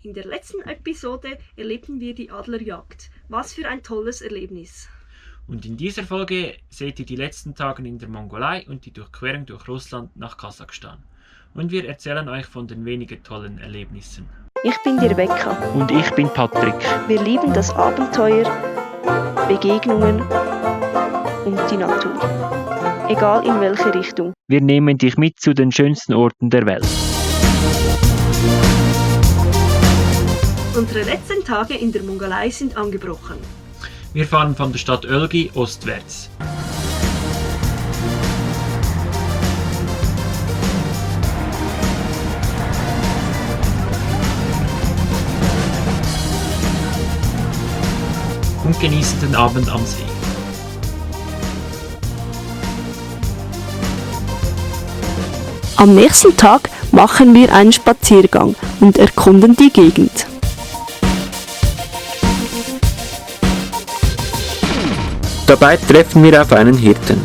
In der letzten Episode erlebten wir die Adlerjagd. Was für ein tolles Erlebnis! Und in dieser Folge seht ihr die letzten Tage in der Mongolei und die Durchquerung durch Russland nach Kasachstan. Und wir erzählen euch von den wenigen tollen Erlebnissen. Ich bin die Rebecca. Und ich bin Patrick. Wir lieben das Abenteuer, Begegnungen und die Natur. Egal in welche Richtung. Wir nehmen dich mit zu den schönsten Orten der Welt. Unsere letzten Tage in der Mongolei sind angebrochen. Wir fahren von der Stadt Ölgi ostwärts. Und genießen den Abend am See. Am nächsten Tag machen wir einen Spaziergang und erkunden die Gegend. Dabei treffen wir auf einen Hirten.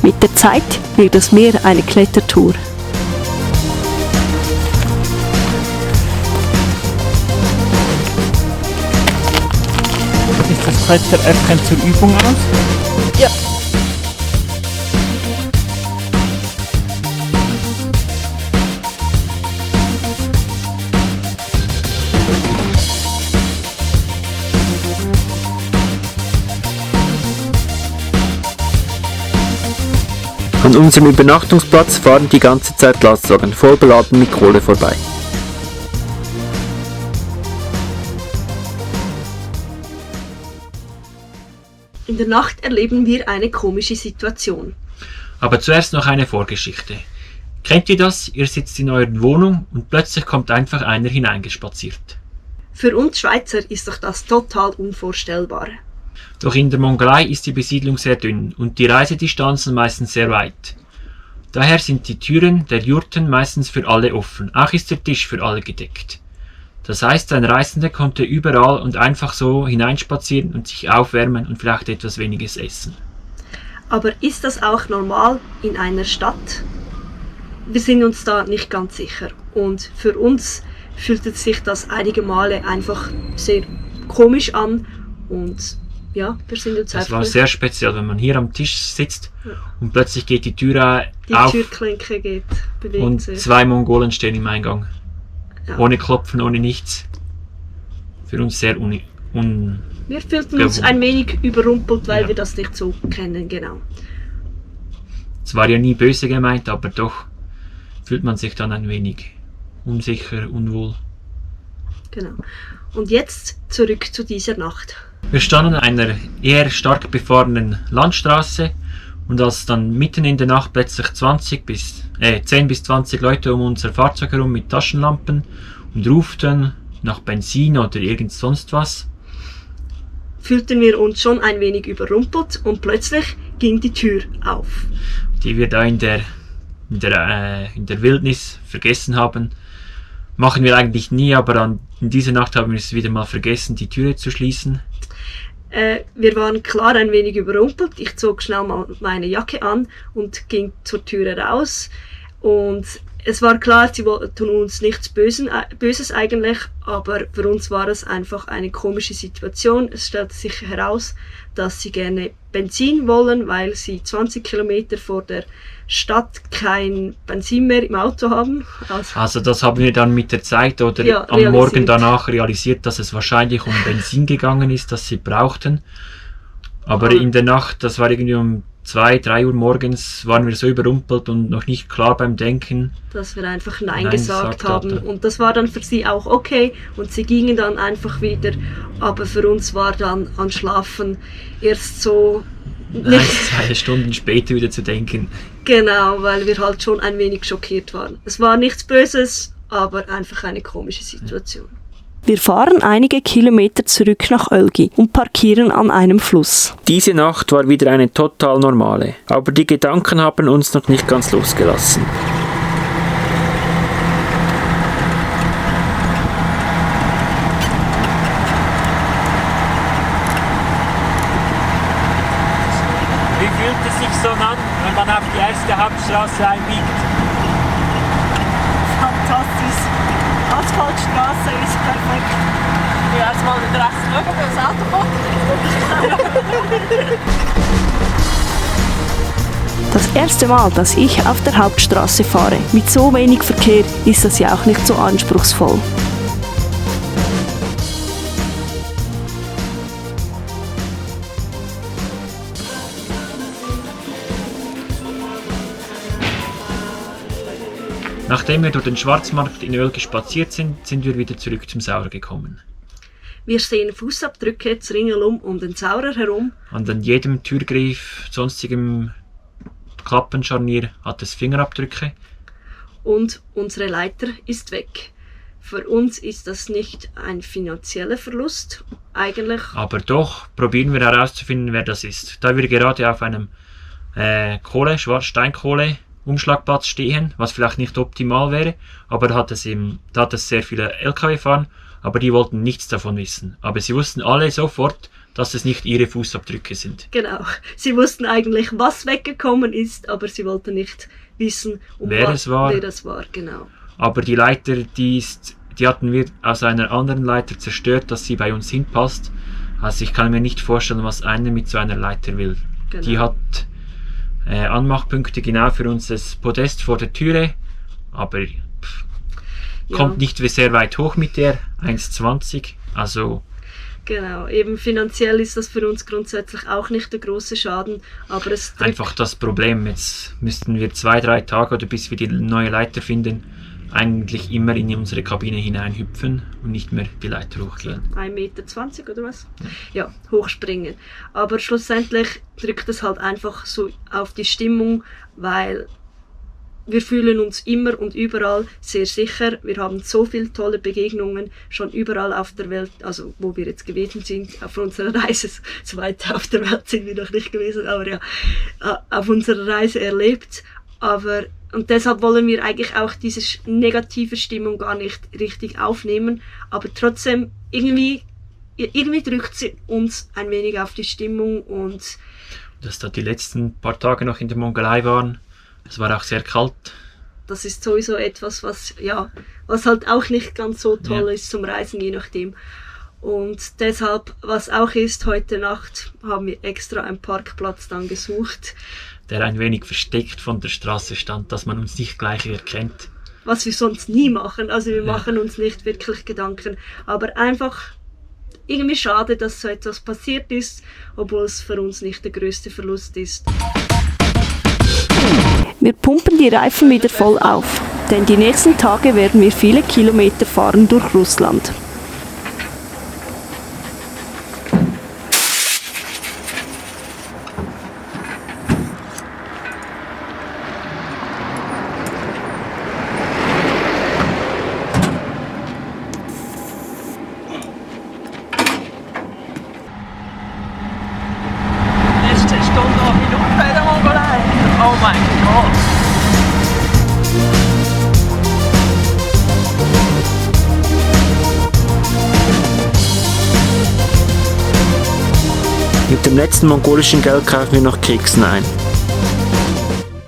Mit der Zeit wird es mehr eine Klettertour. Ist das Kletteräffchen zur Übung aus? Ja. An unserem Übernachtungsplatz fahren die ganze Zeit Lastwagen voll beladen mit Kohle vorbei. In der Nacht erleben wir eine komische Situation. Aber zuerst noch eine Vorgeschichte. Kennt ihr das? Ihr sitzt in eurer Wohnung und plötzlich kommt einfach einer hineingespaziert. Für uns Schweizer ist doch das total unvorstellbar. Doch in der Mongolei ist die Besiedlung sehr dünn und die Reisedistanzen meistens sehr weit. Daher sind die Türen der Jurten meistens für alle offen, auch ist der Tisch für alle gedeckt. Das heißt, ein Reisender konnte überall und einfach so hineinspazieren und sich aufwärmen und vielleicht etwas weniges essen. Aber ist das auch normal in einer Stadt? Wir sind uns da nicht ganz sicher. Und für uns fühlte sich das einige Male einfach sehr komisch an. Und ja, wir sind uns Das war sehr speziell, wenn man hier am Tisch sitzt und plötzlich geht die Tür die auf Türklinke bewegt und sich. 2 Mongolen stehen im Eingang. Ja. Ohne Klopfen, ohne nichts. Für uns sehr Wir fühlten uns ein wenig überrumpelt, weil wir das nicht so kennen, genau. Es war ja nie böse gemeint, aber doch fühlt man sich dann ein wenig unsicher, unwohl. Genau. Und jetzt zurück zu dieser Nacht. Wir standen an einer eher stark befahrenen Landstraße und als dann mitten in der Nacht plötzlich 10 bis 20 Leute um unser Fahrzeug herum mit Taschenlampen und ruften nach Benzin oder irgend sonst was, Fühlten wir uns schon ein wenig überrumpelt und plötzlich ging die Tür auf. die wir da in der Wildnis vergessen haben. Machen wir eigentlich nie, aber in dieser Nacht haben wir es wieder mal vergessen, die Türe zu schließen. Wir waren klar ein wenig überrumpelt. Ich zog schnell mal meine Jacke an und ging zur Tür raus. Und es war klar, sie tun uns nichts Böses eigentlich, aber für uns war es einfach eine komische Situation. Es stellte sich heraus, dass sie gerne Benzin wollen, weil sie 20 Kilometer vor der Stadt kein Benzin mehr im Auto haben. Also das haben wir dann mit der Zeit oder am Morgen danach realisiert, dass es wahrscheinlich um Benzin gegangen ist, das sie brauchten. Aber in der Nacht, das war irgendwie um 2, 3 Uhr morgens, waren wir so überrumpelt und noch nicht klar beim Denken, dass wir einfach Nein gesagt haben. Und das war dann für sie auch okay und sie gingen dann einfach wieder. Aber für uns war dann an Schlafen erst so 1-2 Stunden später wieder zu denken. Genau, weil wir halt schon ein wenig schockiert waren. Es war nichts Böses, aber einfach eine komische Situation. Wir fahren einige Kilometer zurück nach Ölgi und parkieren an einem Fluss. Diese Nacht war wieder eine total normale, aber die Gedanken haben uns noch nicht ganz losgelassen. Wie fühlt es sich so an, wenn man auf die erste Hauptstraße einbiegt? Straße ist perfekt. Ich werde mal wieder rechts schauen, ob das Auto kommt. Das erste Mal, dass ich auf der Hauptstraße fahre. Mit so wenig Verkehr ist das ja auch nicht so anspruchsvoll. Nachdem wir durch den Schwarzmarkt in Oelgee spaziert sind, sind wir wieder zurück zum Saurer gekommen. Wir sehen Fußabdrücke ringsherum um den Saurer herum. An jedem Türgriff, sonstigem Klappenscharnier hat es Fingerabdrücke. Und unsere Leiter ist weg. Für uns ist das nicht ein finanzieller Verlust, eigentlich. Aber doch probieren wir herauszufinden, wer das ist. Da wir gerade auf einem Steinkohle-Umschlagplatz stehen, was vielleicht nicht optimal wäre, aber da hat es sehr viele LKW fahren, aber die wollten nichts davon wissen. Aber sie wussten alle sofort, dass es nicht ihre Fußabdrücke sind. Genau. Sie wussten eigentlich, was weggekommen ist, aber sie wollten nicht wissen, wer das war. Genau. Aber die Leiter, die hatten wir aus einer anderen Leiter zerstört, dass sie bei uns hinpasst. Also ich kann mir nicht vorstellen, was einer mit so einer Leiter will. Genau. Die hat Anmachpunkte genau für uns das Podest vor der Türe, aber kommt nicht sehr weit hoch mit der 1,20, also genau, eben finanziell ist das für uns grundsätzlich auch nicht der große Schaden, aber es drückt einfach das Problem. Jetzt müssten wir 2-3 Tage oder bis wir die neue Leiter finden, eigentlich immer in unsere Kabine hineinhüpfen und nicht mehr die Leiter hochgehen. 1,20 Meter oder was? Ja, hochspringen. Aber schlussendlich drückt es halt einfach so auf die Stimmung, weil wir fühlen uns immer und überall sehr sicher. Wir haben so viele tolle Begegnungen schon überall auf der Welt, also wo wir jetzt gewesen sind, auf unserer Reise, so weit auf der Welt sind wir noch nicht gewesen, aber ja, auf unserer Reise erlebt. Und deshalb wollen wir eigentlich auch diese negative Stimmung gar nicht richtig aufnehmen, aber trotzdem irgendwie drückt sie uns ein wenig auf die Stimmung und dass da die letzten paar Tage noch in der Mongolei waren. Es war auch sehr kalt. Das ist sowieso etwas, was halt auch nicht ganz so toll ist zum Reisen, je nachdem. Und deshalb, was auch ist, heute Nacht haben wir extra einen Parkplatz dann gesucht. Der ein wenig versteckt von der Straße stand, dass man uns nicht gleich erkennt. Was wir sonst nie machen. Also wir machen uns nicht wirklich Gedanken. Aber einfach irgendwie schade, dass so etwas passiert ist, obwohl es für uns nicht der größte Verlust ist. Wir pumpen die Reifen wieder voll auf, denn die nächsten Tage werden wir viele Kilometer fahren durch Russland. Letzte Stunde und Minute bei der Mongolei. Oh mein Gott. Mit dem letzten mongolischen Geld kaufen wir noch Keksen ein.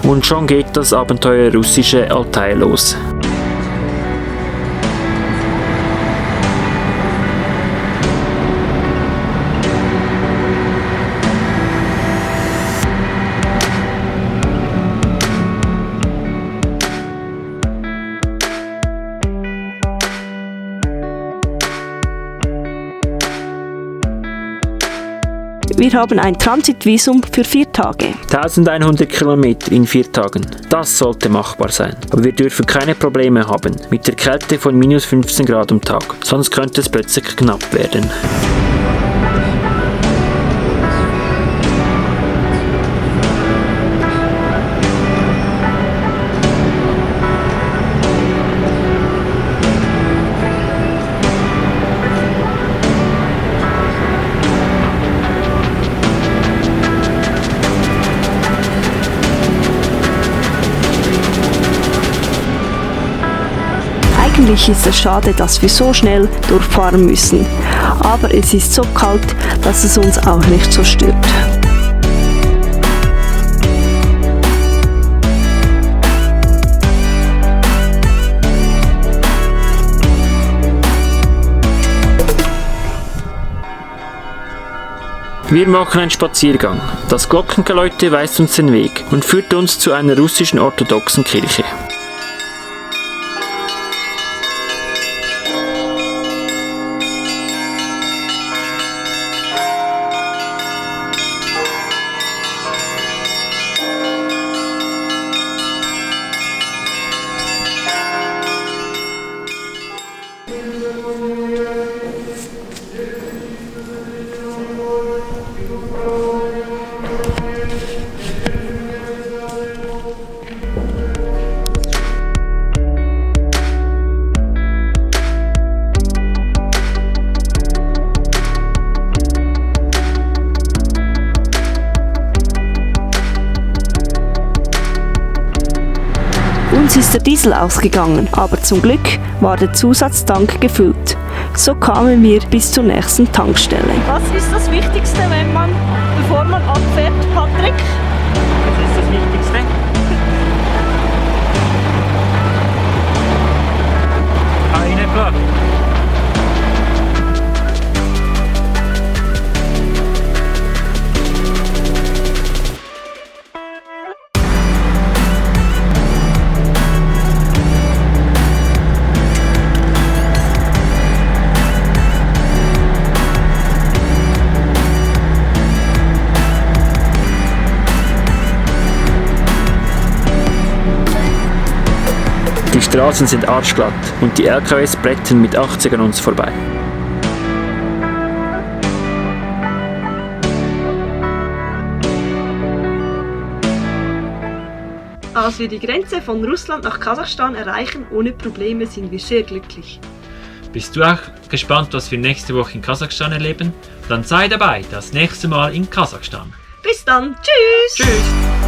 Und schon geht das Abenteuer russische Altai los. Wir haben ein Transitvisum für 4 Tage. 1100 Kilometer in 4 Tagen. Das sollte machbar sein. Aber wir dürfen keine Probleme haben mit der Kälte von minus 15 Grad am Tag. Sonst könnte es plötzlich knapp werden. Eigentlich ist es schade, dass wir so schnell durchfahren müssen, aber es ist so kalt, dass es uns auch nicht so stört. Wir machen einen Spaziergang. Das Glockengeläute weist uns den Weg und führt uns zu einer russischen orthodoxen Kirche. Uns ist der Diesel ausgegangen, aber zum Glück war der Zusatztank gefüllt. So kamen wir bis zur nächsten Tankstelle. Was ist das Wichtigste, bevor man abfährt, Patrick? Was ist das Wichtigste? Keine Frage. Die Straßen sind arschglatt und die LKWs brettern mit 80 an uns vorbei. Als wir die Grenze von Russland nach Kasachstan erreichen ohne Probleme, sind wir sehr glücklich. Bist du auch gespannt, was wir nächste Woche in Kasachstan erleben? Dann sei dabei, das nächste Mal in Kasachstan. Bis dann, tschüss! Tschüss!